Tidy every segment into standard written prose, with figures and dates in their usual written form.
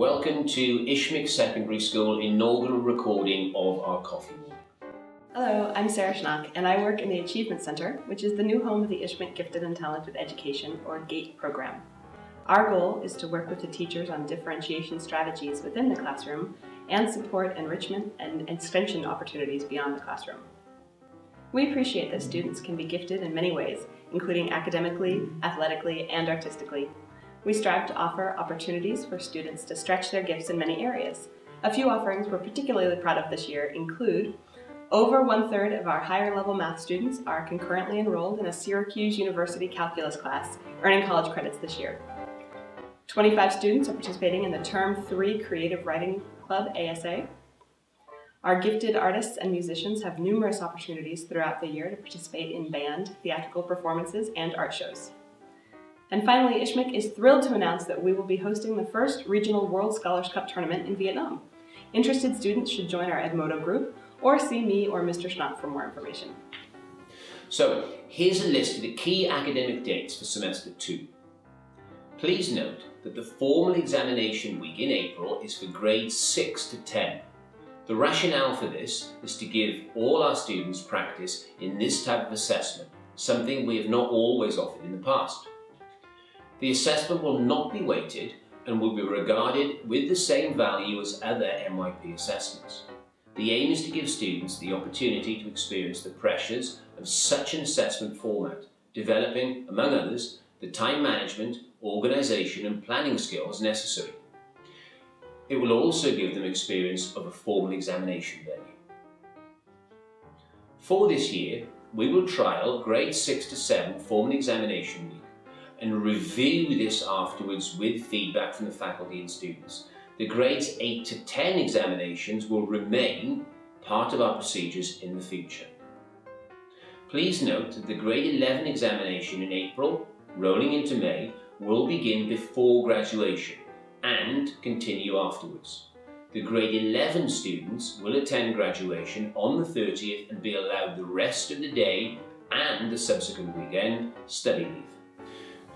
Welcome to Ishmik Secondary School inaugural recording of our coffee walk. Hello, I'm Sarah Schnack, and I work in the Achievement Centre, which is the new home of the Ishmik Gifted and Talented Education, or GATE program. Our goal is to work with the teachers on differentiation strategies within the classroom and support enrichment and extension opportunities beyond the classroom. We appreciate that students can be gifted in many ways, including academically, athletically, and artistically. We strive to offer opportunities for students to stretch their gifts in many areas. A few offerings we're particularly proud of this year include over 1/3 of our higher level math students are concurrently enrolled in a Syracuse University calculus class, earning college credits this year. 25 students are participating in the Term 3 Creative Writing Club ASA. Our gifted artists and musicians have numerous opportunities throughout the year to participate in band, theatrical performances, and art shows. And finally, Ishmik is thrilled to announce that we will be hosting the first regional World Scholars Cup tournament in Vietnam. Interested students should join our Edmodo group or see me or Mr. Schnapp for more information. So, here's a list of the key academic dates for semester 2. Please note that the formal examination week in April is for grades 6 to 10. The rationale for this is to give all our students practice in this type of assessment, something we have not always offered in the past. The assessment will not be weighted and will be regarded with the same value as other MYP assessments. The aim is to give students the opportunity to experience the pressures of such an assessment format, developing, among others, the time management, organisation and planning skills necessary. It will also give them experience of a formal examination venue. For this year, we will trial grade 6 to 7 formal examination week and review this afterwards with feedback from the faculty and students. The grades 8 to 10 examinations will remain part of our procedures in the future. Please note that the grade 11 examination in April, rolling into May, will begin before graduation and continue afterwards. The grade 11 students will attend graduation on the 30th and be allowed the rest of the day and the subsequent weekend study leave.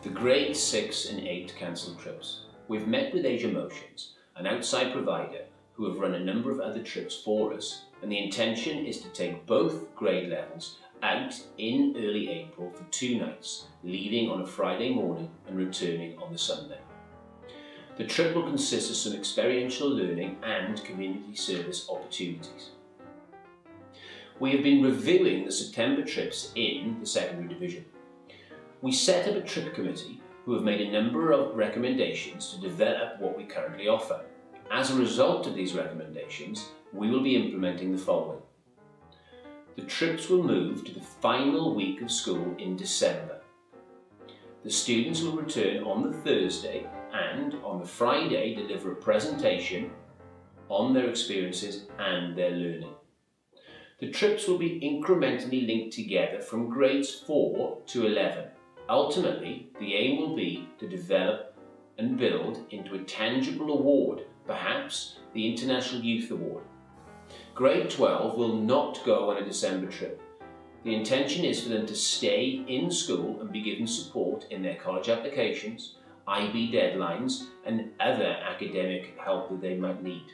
The grade 6 and 8 cancelled trips. We've met with Asia Motions, an outside provider who have run a number of other trips for us, and the intention is to take both grade levels out in early April for 2 nights, leaving on a Friday morning and returning on the Sunday. The trip will consist of some experiential learning and community service opportunities. We have been reviewing the September trips in the secondary division. We set up a trip committee who have made a number of recommendations to develop what we currently offer. As a result of these recommendations, we will be implementing the following. The trips will move to the final week of school in December. The students will return on the Thursday and on the Friday deliver a presentation on their experiences and their learning. The trips will be incrementally linked together from grades 4 to 11. Ultimately, the aim will be to develop and build into a tangible award, perhaps the International Youth Award. Grade 12 will not go on a December trip. The intention is for them to stay in school and be given support in their college applications, IB deadlines, and other academic help that they might need.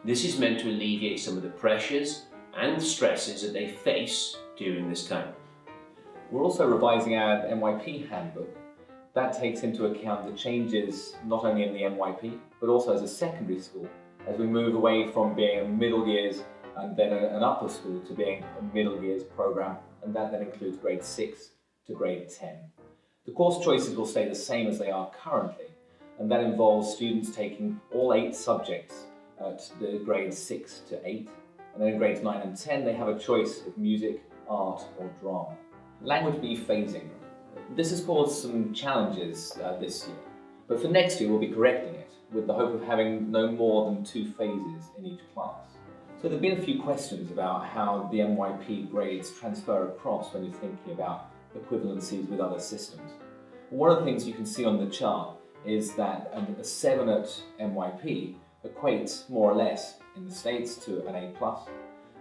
This is meant to alleviate some of the pressures and stresses that they face during this time. We're also revising our MYP handbook. That takes into account the changes not only in the MYP, but also as a secondary school, as we move away from being a middle years and then an upper school to being a middle years program, and that then includes grade 6 to grade 10. The course choices will stay the same as they are currently, and that involves students taking all 8 subjects at the grades 6 to 8, and then in grades 9 and 10 they have a choice of music, art or drama. Language B phasing. This has caused some challenges this year, but for next year we'll be correcting it with the hope of having no more than 2 phases in each class. So there have been a few questions about how the MYP grades transfer across when you're thinking about equivalencies with other systems. One of the things you can see on the chart is that a 7 at MYP equates more or less in the States to an A+.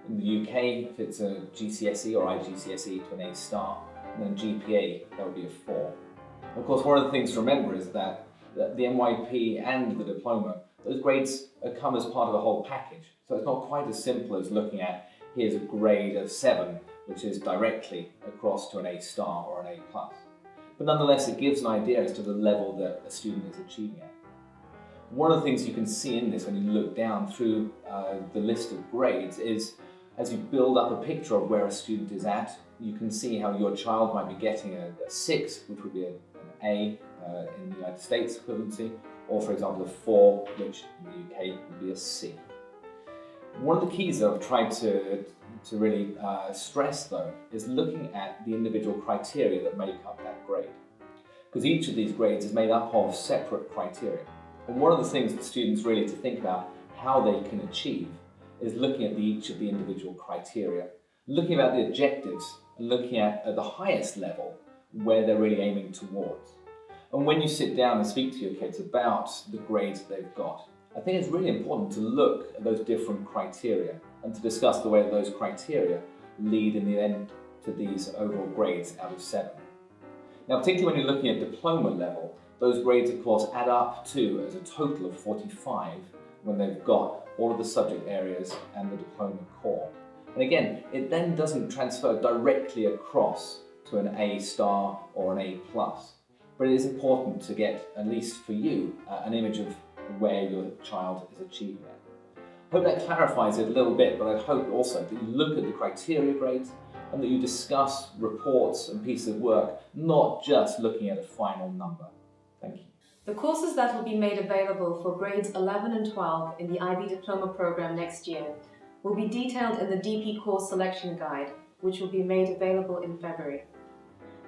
In the UK, if it's a GCSE or IGCSE, to an A star, and then GPA, that would be a 4. Of course, one of the things to remember is that the NYP and the diploma those grades come as part of the whole package. So it's not quite as simple as looking at, here's a grade of 7, which is directly across to an A star or an A plus. But nonetheless, it gives an idea as to the level that a student is achieving at. One of the things you can see in this when you look down through the list of grades is, as you build up a picture of where a student is at, you can see how your child might be getting a 6, which would be an A in the United States equivalency, or for example a 4, which in the UK would be a C. One of the keys that I've tried to really stress though is looking at the individual criteria that make up that grade. Because each of these grades is made up of separate criteria. And one of the things that students really to think about how they can achieve is looking at each of the individual criteria, looking at the objectives, and looking at the highest level where they're really aiming towards. And when you sit down and speak to your kids about the grades that they've got, I think it's really important to look at those different criteria and to discuss the way that those criteria lead in the end to these overall grades out of 7. Now, particularly when you're looking at diploma level, those grades of course add up to as a total of 45 when they've got all of the subject areas and the diploma core. And again, it then doesn't transfer directly across to an A star or an A plus. But it is important to get, at least for you, an image of where your child is achieving at. I hope that clarifies it a little bit, but I hope also that you look at the criteria grades and that you discuss reports and pieces of work, not just looking at a final number. Thank you. The courses that will be made available for grades 11 and 12 in the IB Diploma Programme next year will be detailed in the DP Course Selection Guide, which will be made available in February.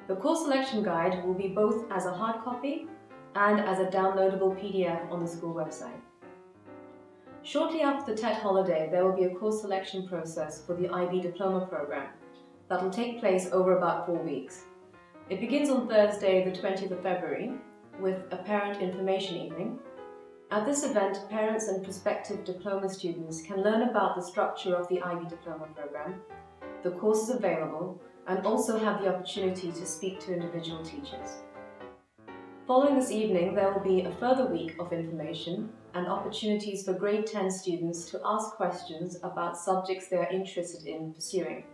The course selection guide will be both as a hard copy and as a downloadable PDF on the school website. Shortly after the TET holiday, there will be a course selection process for the IB Diploma Programme that will take place over about 4 weeks. It begins on Thursday, the 20th of February, with a parent information evening. At this event, parents and prospective diploma students can learn about the structure of the IB Diploma Programme, the courses available, and also have the opportunity to speak to individual teachers. Following this evening, there will be a further week of information and opportunities for grade 10 students to ask questions about subjects they are interested in pursuing.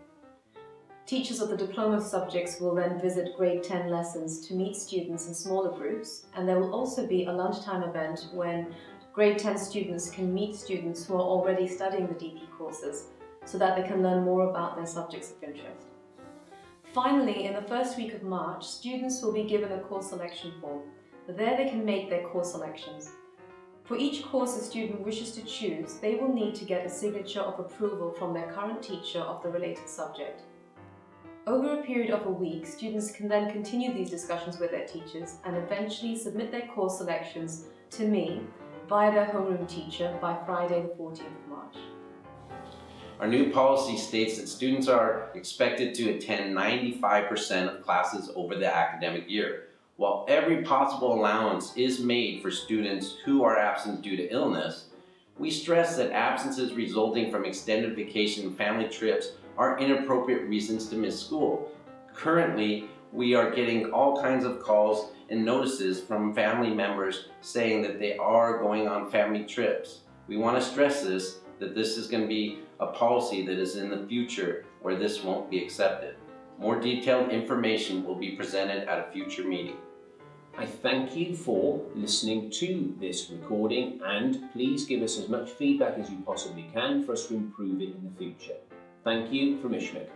Teachers of the diploma subjects will then visit grade 10 lessons to meet students in smaller groups, and there will also be a lunchtime event when grade 10 students can meet students who are already studying the DP courses so that they can learn more about their subjects of interest. Finally, in the first week of March, students will be given a course selection form. There they can make their course selections. For each course a student wishes to choose, they will need to get a signature of approval from their current teacher of the related subject. Over a period of a week, students can then continue these discussions with their teachers and eventually submit their course selections to me via their homeroom teacher by Friday the 14th of March. Our new policy states that students are expected to attend 95% of classes over the academic year. While every possible allowance is made for students who are absent due to illness, we stress that absences resulting from extended vacation and family trips are inappropriate reasons to miss school. Currently, we are getting all kinds of calls and notices from family members saying that they are going on family trips. We want to stress this, that this is going to be a policy that is in the future where this won't be accepted. More detailed information will be presented at a future meeting. I thank you for listening to this recording, and please give us as much feedback as you possibly can for us to improve it in the future. Thank you from Ishmael.